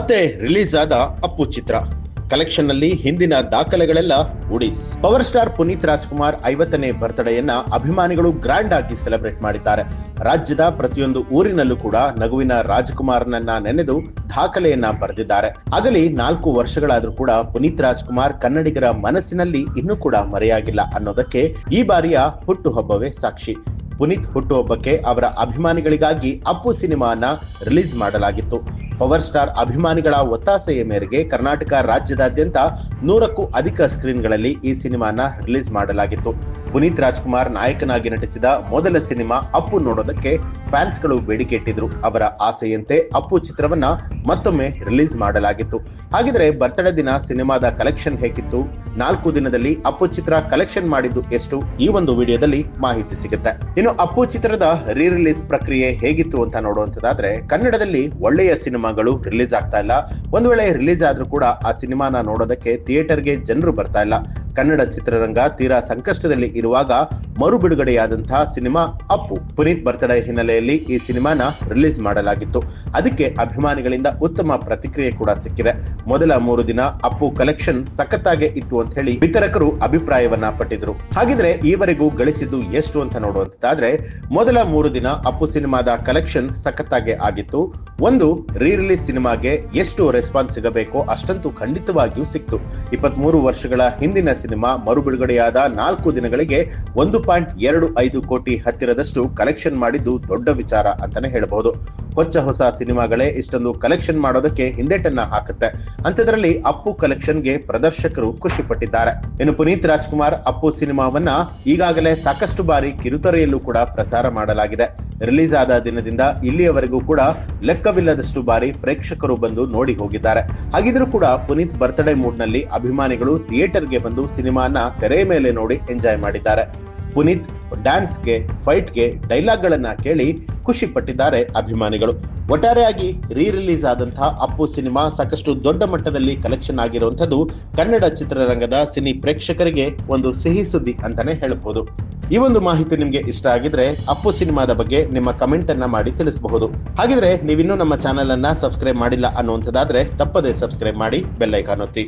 ಮತ್ತೆ ರಿಲೀಸ್ ಆದ ಅಪ್ಪು ಚಿತ್ರ ಕಲೆಕ್ಷನ್ ನಲ್ಲಿ ಹಿಂದಿನ ದಾಖಲೆಗಳೆಲ್ಲ ಉಡಿಸ್. ಪವರ್ ಸ್ಟಾರ್ ಪುನೀತ್ ರಾಜ್ಕುಮಾರ್ 50ನೇ ಬರ್ತ್ಡೇಯನ್ನ ಅಭಿಮಾನಿಗಳು ಗ್ರ್ಯಾಂಡ್ ಆಗಿ ಸೆಲೆಬ್ರೇಟ್ ಮಾಡಿದ್ದಾರೆ. ರಾಜ್ಯದ ಪ್ರತಿಯೊಂದು ಊರಿನಲ್ಲೂ ಕೂಡ ನಗುವಿನ ರಾಜ್ಕುಮಾರ್ನನ್ನ ನೆನೆದು ದಾಖಲೆಯನ್ನ ಬರೆದಿದ್ದಾರೆ. ಆಗಲಿ 4 ವರ್ಷಗಳಾದ್ರೂ ಕೂಡ ಪುನೀತ್ ರಾಜ್ಕುಮಾರ್ ಕನ್ನಡಿಗರ ಮನಸ್ಸಿನಲ್ಲಿ ಇನ್ನೂ ಕೂಡ ಮರೆಯಾಗಿಲ್ಲ ಅನ್ನೋದಕ್ಕೆ ಈ ಬಾರಿಯ ಹುಟ್ಟುಹಬ್ಬವೇ ಸಾಕ್ಷಿ. ಪುನೀತ್ ಹುಟ್ಟುಹಬ್ಬಕ್ಕೆ ಅವರ ಅಭಿಮಾನಿಗಳಿಗಾಗಿ ಅಪ್ಪು ಸಿನಿಮಾನ ರಿಲೀಸ್ ಮಾಡಲಾಗಿತ್ತು. ಪವರ್ ಸ್ಟಾರ್ ಅಭಿಮಾನಿಗಳ ಒತ್ತಾಸೆಯ ಮೇರೆಗೆ ಕರ್ನಾಟಕ ರಾಜ್ಯದಾದ್ಯಂತ 100ಕ್ಕೂ ಅಧಿಕ ಸ್ಕ್ರೀನ್ಗಳಲ್ಲಿ ಈ ಸಿನಿಮಾನ ರಿಲೀಸ್ ಮಾಡಲಾಗಿತ್ತು. ಪುನೀತ್ ರಾಜ್ಕುಮಾರ್ ನಾಯಕನಾಗಿ ನಟಿಸಿದ ಮೊದಲ ಸಿನಿಮಾ ಅಪ್ಪು ನೋಡೋದಕ್ಕೆ ಫ್ಯಾನ್ಸ್ಗಳು ಬೇಡಿಕೆ ಇಟ್ಟಿದ್ರು. ಅವರ ಆಸೆಯಂತೆ ಅಪ್ಪು ಚಿತ್ರವನ್ನ ಮತ್ತೊಮ್ಮೆ ರಿಲೀಸ್ ಮಾಡಲಾಗಿತ್ತು. ಹಾಗಿದ್ರೆ ಬರ್ತ್ಡೇ ದಿನ ಸಿನಿಮಾದ ಕಲೆಕ್ಷನ್ ಹೇಗಿತ್ತು, 4 ದಿನದಲ್ಲಿ ಅಪ್ಪು ಚಿತ್ರ ಕಲೆಕ್ಷನ್ ಮಾಡಿದ್ದು ಎಷ್ಟು, ಈ ಒಂದು ವಿಡಿಯೋದಲ್ಲಿ ಮಾಹಿತಿ ಸಿಗುತ್ತೆ. ಇನ್ನು ಅಪ್ಪು ಚಿತ್ರದ ರೀ ರಿಲೀಸ್ ಪ್ರಕ್ರಿಯೆ ಹೇಗಿತ್ತು ಅಂತ ನೋಡುವಂತದಾದ್ರೆ, ಕನ್ನಡದಲ್ಲಿ ಒಳ್ಳೆಯ ಸಿನಿಮಾಗಳು ರಿಲೀಸ್ ಆಗ್ತಾ ಇಲ್ಲ. ಒಂದು ವೇಳೆ ರಿಲೀಸ್ ಆದ್ರೂ ಕೂಡ ಆ ಸಿನಿಮಾನ ನೋಡೋದಕ್ಕೆ ಥಿಯೇಟರ್ಗೆ ಜನರು ಬರ್ತಾ ಇಲ್ಲ. ಕನ್ನಡ ಚಿತ್ರರಂಗ ತೀರಾ ಸಂಕಷ್ಟದಲ್ಲಿ ಇರುವಾಗ ಮರು ಬಿಡುಗಡೆಯಾದಂತಹ ಸಿನಿಮಾ ಅಪ್ಪು. ಪುನೀತ್ ಬರ್ತ್ಡೇ ಹಿನ್ನೆಲೆಯಲ್ಲಿ ಈ ಸಿನಿಮಾನ ರಿಲೀಸ್ ಮಾಡಲಾಗಿತ್ತು. ಅದಕ್ಕೆ ಅಭಿಮಾನಿಗಳಿಂದ ಉತ್ತಮ ಪ್ರತಿಕ್ರಿಯೆ ಕೂಡ ಸಿಕ್ಕಿದೆ. ಮೊದಲ 3 ದಿನ ಅಪ್ಪು ಕಲೆಕ್ಷನ್ ಸಖತ್ತಾಗೆ ಇತ್ತು ಅಂತ ಹೇಳಿ ವಿತರಕರು ಅಭಿಪ್ರಾಯವನ್ನ ಪಟ್ಟಿದ್ರು. ಹಾಗಿದ್ರೆ ಈವರೆಗೂ ಗಳಿಸಿದ್ದು ಎಷ್ಟು ಅಂತ ನೋಡುವಂತಾದ್ರೆ, ಮೊದಲ 3 ದಿನ ಅಪ್ಪು ಸಿನಿಮಾದ ಕಲೆಕ್ಷನ್ ಸಖತ್ತಾಗೆ ಆಗಿತ್ತು. ಒಂದು ರೀ ರಿಲೀಸ್ ಸಿನಿಮಾಗೆ ಎಷ್ಟು ರೆಸ್ಪಾನ್ಸ್ ಸಿಗಬೇಕೋ ಅಷ್ಟಂತೂ ಖಂಡಿತವಾಗಿಯೂ ಸಿಕ್ತು. 23 ವರ್ಷಗಳ ಹಿಂದಿನ ಸಿನಿಮಾ ಮರು ಬಿಡುಗಡೆಯಾದ 4 ದಿನಗಳಿಗೆ 1.25 ಕೋಟಿ ಹತ್ತಿರದಷ್ಟು ಕಲೆಕ್ಷನ್ ಮಾಡಿದ್ದು ದೊಡ್ಡ ವಿಚಾರ ಅಂತಾನೆ ಹೇಳಬಹುದು. ಹೊಸ ಸಿನಿಮಾಗಳೇ ಇಷ್ಟೊಂದು ಕಲೆಕ್ಷನ್ ಮಾಡೋದಕ್ಕೆ ಹಿಂದೇಟನ್ನ ಹಾಕುತ್ತೆ. ಅಂಥದ್ರಲ್ಲಿ ಅಪ್ಪು ಕಲೆಕ್ಷನ್ಗೆ ಪ್ರದರ್ಶಕರು ಖುಷಿ ಪಟ್ಟಿದ್ದಾರೆ. ಇನ್ನು ಪುನೀತ್ ರಾಜ್ಕುಮಾರ್ ಅಪ್ಪು ಸಿನಿಮಾವನ್ನ ಈಗಾಗಲೇ ಸಾಕಷ್ಟು ಬಾರಿ ಕಿರುತೆರೆಯಲ್ಲೂ ಕೂಡ ಪ್ರಸಾರ ಮಾಡಲಾಗಿದೆ. ರಿಲೀಸ್ ಆದ ದಿನದಿಂದ ಇಲ್ಲಿಯವರೆಗೂ ಕೂಡ ಲೆಕ್ಕವಿಲ್ಲದಷ್ಟು ಬಾರಿ ಪ್ರೇಕ್ಷಕರು ಬಂದು ನೋಡಿ ಹೋಗಿದ್ದಾರೆ. ಹಾಗಿದ್ರೂ ಕೂಡ ಪುನೀತ್ ಬರ್ತ್ಡೇ ಮೂಡ್ ನಲ್ಲಿ ಅಭಿಮಾನಿಗಳು ಥಿಯೇಟರ್ಗೆ ಬಂದು ಸಿನಿಮಾನ ತೆರೆ ಮೇಲೆ ನೋಡಿ ಎಂಜಾಯ್ ಮಾಡಿದ್ದಾರೆ. ಪುನೀತ್ ಡ್ಯಾನ್ಸ್ಗೆ, ಫೈಟ್ಗೆ ಡೈಲಾಗ್ ಗಳನ್ನ ಕೇಳಿ ಖುಷಿ ಪಟ್ಟಿದ್ದಾರೆ ಅಭಿಮಾನಿಗಳು. ಒಟ್ಟಾರೆಯಾಗಿ ರೀ ರಿಲೀಸ್ ಆದಂತಹ ಅಪ್ಪು ಸಿನಿಮಾ ಸಾಕಷ್ಟು ದೊಡ್ಡ ಮಟ್ಟದಲ್ಲಿ ಕಲೆಕ್ಷನ್ ಆಗಿರುವಂತದ್ದು ಕನ್ನಡ ಚಿತ್ರರಂಗದ ಸಿನಿ ಪ್ರೇಕ್ಷಕರಿಗೆ ಒಂದು ಸಿಹಿ ಸುದ್ದಿ ಅಂತಾನೆ ಹೇಳಬಹುದು. ಈ ಒಂದು ಮಾಹಿತಿ ನಿಮ್ಗೆ ಇಷ್ಟ ಆಗಿದ್ರೆ ಅಪ್ಪು ಸಿನಿಮಾದ ಬಗ್ಗೆ ನಿಮ್ಮ ಕಮೆಂಟ್ ಅನ್ನ ಮಾಡಿ ತಿಳಿಸಬಹುದು. ಹಾಗಿದ್ರೆ ನೀವಿನ್ನೂ ನಮ್ಮ ಚಾನೆಲ್ ಅನ್ನ ಸಬ್ಸ್ಕ್ರೈಬ್ ಮಾಡಿಲ್ಲ ಅನ್ನುವಂಥದ್ದಾದ್ರೆ ತಪ್ಪದೆ ಸಬ್ಸ್ಕ್ರೈಬ್ ಮಾಡಿ, ಬೆಲ್ ಐಕಾನ್ ಒತ್ತಿ.